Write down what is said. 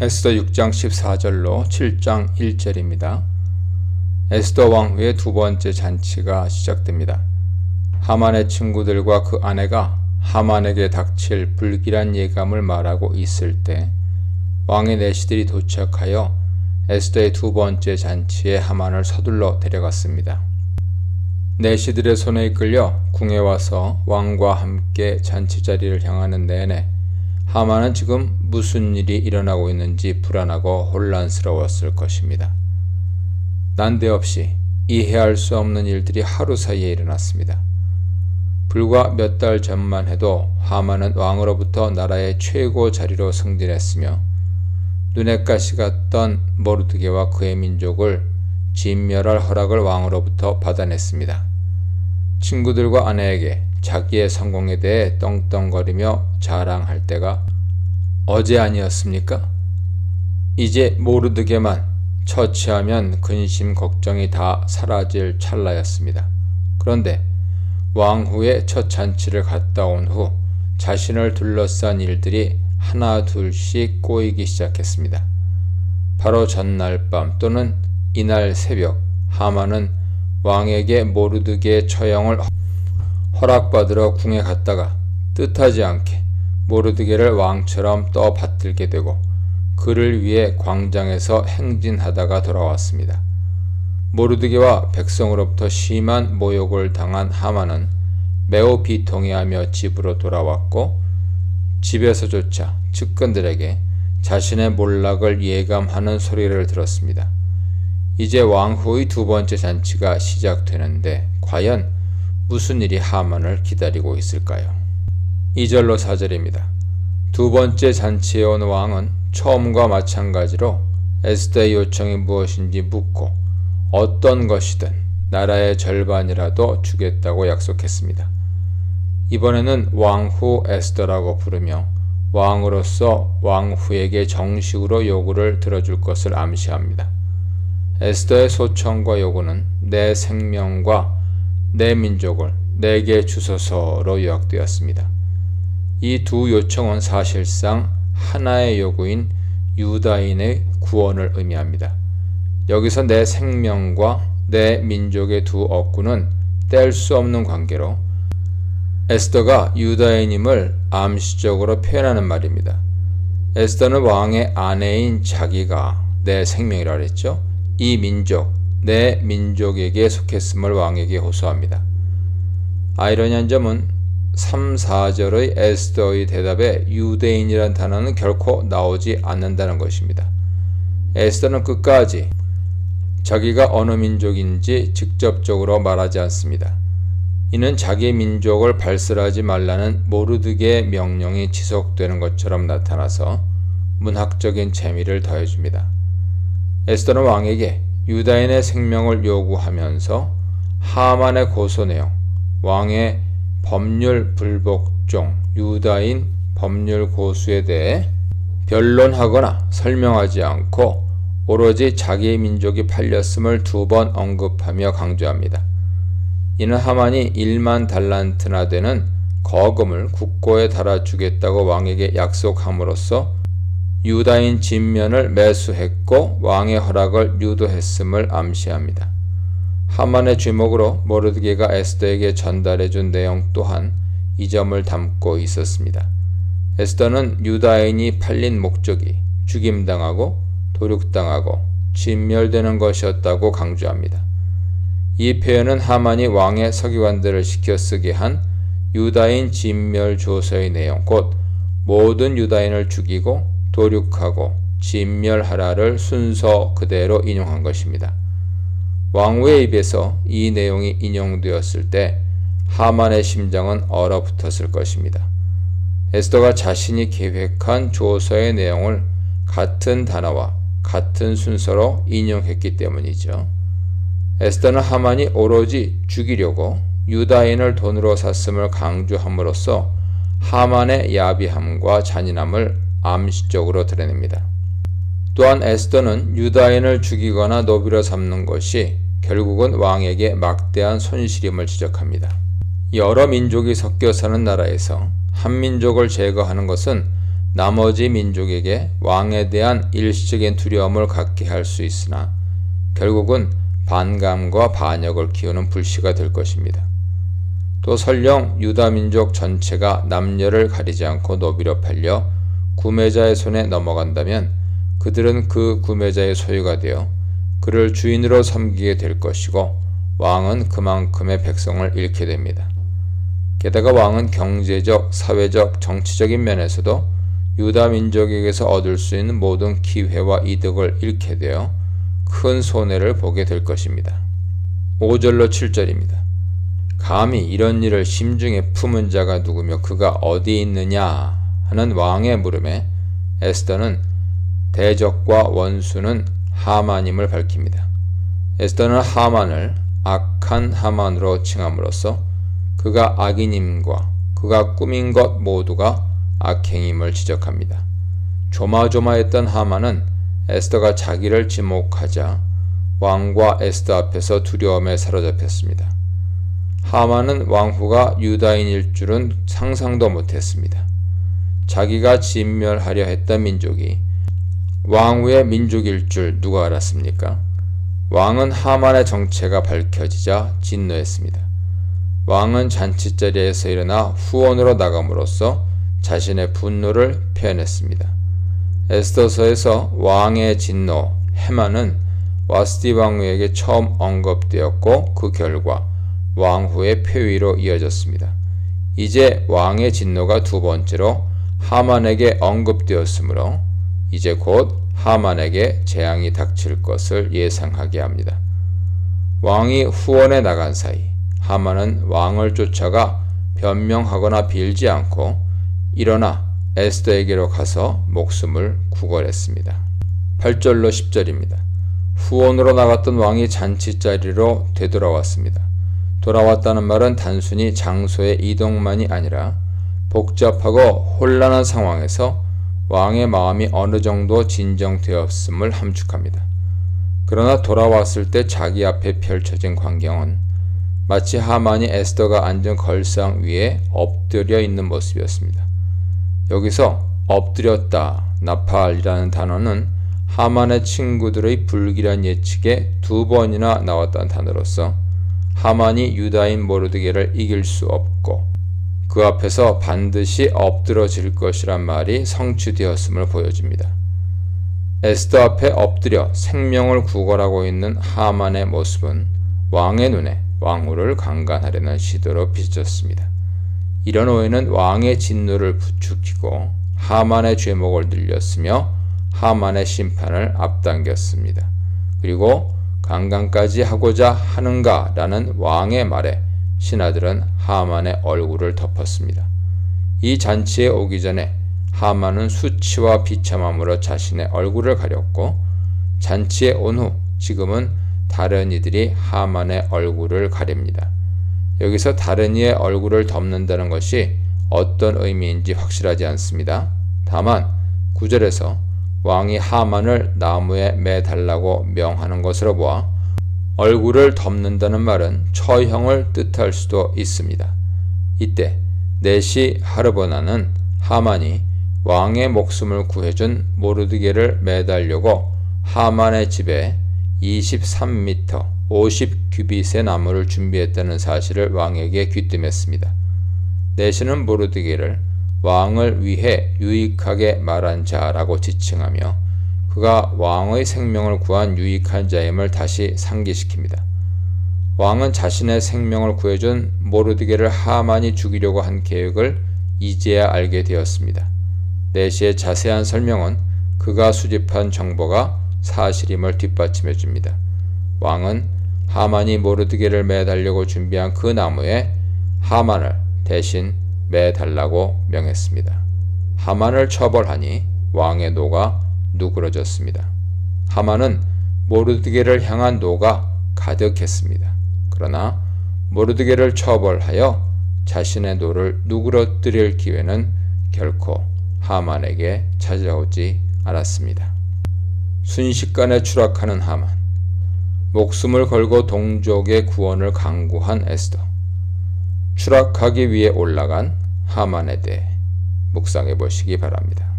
에스더 6장 14절로 7장 1절입니다. 에스더 왕후의 두 번째 잔치가 시작됩니다. 하만의 친구들과 그 아내가 하만에게 닥칠 불길한 예감을 말하고 있을 때 왕의 내시들이 도착하여 에스더의 두 번째 잔치에 하만을 서둘러 데려갔습니다. 내시들의 손에 이끌려 궁에 와서 왕과 함께 잔치 자리를 향하는 내내 하만은 지금 무슨 일이 일어나고 있는지 불안하고 혼란스러웠을 것입니다. 난데없이 이해할 수 없는 일들이 하루 사이에 일어났습니다. 불과 몇 달 전만 해도 하만은 왕으로부터 나라의 최고 자리로 승진했으며 눈에 가시 같던 모르드게와 그의 민족을 진멸할 허락을 왕으로부터 받아냈습니다. 친구들과 아내에게 자기의 성공에 대해 떵떵거리며 자랑할 때가 어제 아니었습니까? 이제 모르드게만 처치하면 근심 걱정이 다 사라질 찰나였습니다. 그런데 왕후의 첫 잔치를 갔다 온 후 자신을 둘러싼 일들이 하나 둘씩 꼬이기 시작했습니다. 바로 전날 밤 또는 이날 새벽 하만은 왕에게 모르드게의 처형을 허락받으러 궁에 갔다가 뜻하지 않게 모르드게를 왕처럼 떠받들게 되고 그를 위해 광장에서 행진하다가 돌아왔습니다. 모르드게와 백성으로부터 심한 모욕을 당한 하만은 매우 비통해하며 집으로 돌아왔고 집에서조차 측근들에게 자신의 몰락을 예감하는 소리를 들었습니다. 이제 왕후의 두 번째 잔치가 시작되는데 과연 무슨 일이 하만을 기다리고 있을까요? 2절로 4절입니다. 두 번째 잔치에 온 왕은 처음과 마찬가지로 에스더의 요청이 무엇인지 묻고 어떤 것이든 나라의 절반이라도 주겠다고 약속했습니다. 이번에는 왕후 에스더라고 부르며 왕으로서 왕후에게 정식으로 요구를 들어줄 것을 암시합니다. 에스더의 소청과 요구는 내 생명과 내 민족을 내게 주소서로 요약되었습니다. 이 두 요청은 사실상 하나의 요구인 유다인의 구원을 의미합니다. 여기서 내 생명과 내 민족의 두 억구는 뗄 수 없는 관계로 에스더가 유다인임을 암시적으로 표현하는 말입니다. 에스더는 왕의 아내인 자기가 내 생명이라 했죠. 이 민족, 내 민족에게 속했음을 왕에게 호소합니다. 아이러니한 점은 3, 4절의 에스더의 대답에 유대인이란 단어는 결코 나오지 않는다는 것입니다. 에스더는 끝까지 자기가 어느 민족인지 직접적으로 말하지 않습니다. 이는 자기 민족을 발설하지 말라는 모르드게의 명령이 지속되는 것처럼 나타나서 문학적인 재미를 더해줍니다. 에스더는 왕에게 유다인의 생명을 요구하면서 하만의 고소 내용, 왕의 법률 불복종, 유다인 법률 고수에 대해 변론하거나 설명하지 않고 오로지 자기 민족이 팔렸음을 두 번 언급하며 강조합니다. 이는 하만이 1만 달란트나 되는 거금을 국고에 달아주겠다고 왕에게 약속함으로써 유다인 진면을 매수했고 왕의 허락을 유도했음을 암시합니다. 하만의 주목으로 모르드게가 에스더에게 전달해준 내용 또한 이 점을 담고 있었습니다. 에스더는 유다인이 팔린 목적이 죽임당하고 도륙당하고 진멸되는 것이었다고 강조합니다. 이 표현은 하만이 왕의 서기관들을 시켜 쓰게 한 유다인 진멸 조서의 내용, 곧 모든 유다인을 죽이고 도륙하고 진멸하라를 순서 그대로 인용한 것입니다. 왕후의 입에서 이 내용이 인용되었을 때 하만의 심장은 얼어붙었을 것입니다. 에스더가 자신이 계획한 조서의 내용을 같은 단어와 같은 순서로 인용했기 때문이죠. 에스더는 하만이 오로지 죽이려고 유다인을 돈으로 샀음을 강조함으로써 하만의 야비함과 잔인함을 암시적으로 드러냅니다. 또한 에스더는 유다인을 죽이거나 노비로 삼는 것이 결국은 왕에게 막대한 손실임을 지적합니다. 여러 민족이 섞여 사는 나라에서 한 민족을 제거하는 것은 나머지 민족에게 왕에 대한 일시적인 두려움을 갖게 할 수 있으나 결국은 반감과 반역을 키우는 불씨가 될 것입니다. 또 설령 유다 민족 전체가 남녀를 가리지 않고 노비로 팔려 구매자의 손에 넘어간다면 그들은 그 구매자의 소유가 되어 그를 주인으로 섬기게 될 것이고 왕은 그만큼의 백성을 잃게 됩니다. 게다가 왕은 경제적, 사회적, 정치적인 면에서도 유다 민족에게서 얻을 수 있는 모든 기회와 이득을 잃게 되어 큰 손해를 보게 될 것입니다. 5절로 7절입니다. 감히 이런 일을 심중에 품은 자가 누구며 그가 어디 있느냐 하는 왕의 물음에 에스더는 대적과 원수는 하만임을 밝힙니다. 에스더는 하만을 악한 하만으로 칭함으로써 그가 악인임과 그가 꾸민 것 모두가 악행임을 지적합니다. 조마조마했던 하만은 에스더가 자기를 지목하자 왕과 에스더 앞에서 두려움에 사로잡혔습니다. 하만은 왕후가 유다인일 줄은 상상도 못했습니다. 자기가 진멸하려 했던 민족이 왕후의 민족일 줄 누가 알았습니까? 왕은 하만의 정체가 밝혀지자 진노했습니다. 왕은 잔치자리에서 일어나 후원으로 나감으로써 자신의 분노를 표현했습니다. 에스더서에서 왕의 진노, 해만은 와스디 왕후에게 처음 언급되었고 그 결과 왕후의 폐위로 이어졌습니다. 이제 왕의 진노가 두 번째로 하만에게 언급되었으므로 이제 곧 하만에게 재앙이 닥칠 것을 예상하게 합니다. 왕이 후원에 나간 사이 하만은 왕을 쫓아가 변명하거나 빌지 않고 일어나 에스더에게로 가서 목숨을 구걸했습니다. 8절로 10절입니다. 후원으로 나갔던 왕이 잔치자리로 되돌아왔습니다. 돌아왔다는 말은 단순히 장소의 이동만이 아니라 복잡하고 혼란한 상황에서 왕의 마음이 어느 정도 진정되었음을 함축합니다. 그러나 돌아왔을 때 자기 앞에 펼쳐진 광경은 마치 하만이 에스더가 앉은 걸상 위에 엎드려 있는 모습이었습니다. 여기서 엎드렸다, 나팔이라는 단어는 하만의 친구들의 불길한 예측에 두 번이나 나왔다는 단어로서 하만이 유다인 모르드게를 이길 수 없고 그 앞에서 반드시 엎드러질 것이란 말이 성취되었음을 보여줍니다. 에스더 앞에 엎드려 생명을 구걸하고 있는 하만의 모습은 왕의 눈에 왕후를 강간하려는 시도로 비춰졌습니다. 이런 오해는 왕의 진노를 부추기고 하만의 죄목을 늘렸으며 하만의 심판을 앞당겼습니다. 그리고 강간까지 하고자 하는가라는 왕의 말에 신하들은 하만의 얼굴을 덮었습니다. 이 잔치에 오기 전에 하만은 수치와 비참함으로 자신의 얼굴을 가렸고 잔치에 온 후 지금은 다른 이들이 하만의 얼굴을 가립니다. 여기서 다른 이의 얼굴을 덮는다는 것이 어떤 의미인지 확실하지 않습니다. 다만 9절에서 왕이 하만을 나무에 매달라고 명하는 것으로 보아 얼굴을 덮는다는 말은 처형을 뜻할 수도 있습니다. 이때 넷이 하르보나는 하만이 왕의 목숨을 구해준 모르드게를 매달려고 하만의 집에 23m 50규빗의 나무를 준비했다는 사실을 왕에게 귀띔했습니다. 넷이는 모르드게를 왕을 위해 유익하게 말한 자라고 지칭하며 그가 왕의 생명을 구한 유익한 자임을 다시 상기시킵니다. 왕은 자신의 생명을 구해준 모르드게를 하만이 죽이려고 한 계획을 이제야 알게 되었습니다. 넷시의 자세한 설명은 그가 수집한 정보가 사실임을 뒷받침해 줍니다. 왕은 하만이 모르드게를 매달려고 준비한 그 나무에 하만을 대신 매달라고 명했습니다. 하만을 처벌하니 왕의 노가 누그러졌습니다. 하만은 모르드게를 향한 노가 가득했습니다. 그러나 모르드게를 처벌하여 자신의 노를 누그러뜨릴 기회는 결코 하만에게 찾아오지 않았습니다. 순식간에 추락하는 하만, 목숨을 걸고 동족의 구원을 강구한 에스더, 추락하기 위해 올라간 하만에 대해 묵상해 보시기 바랍니다.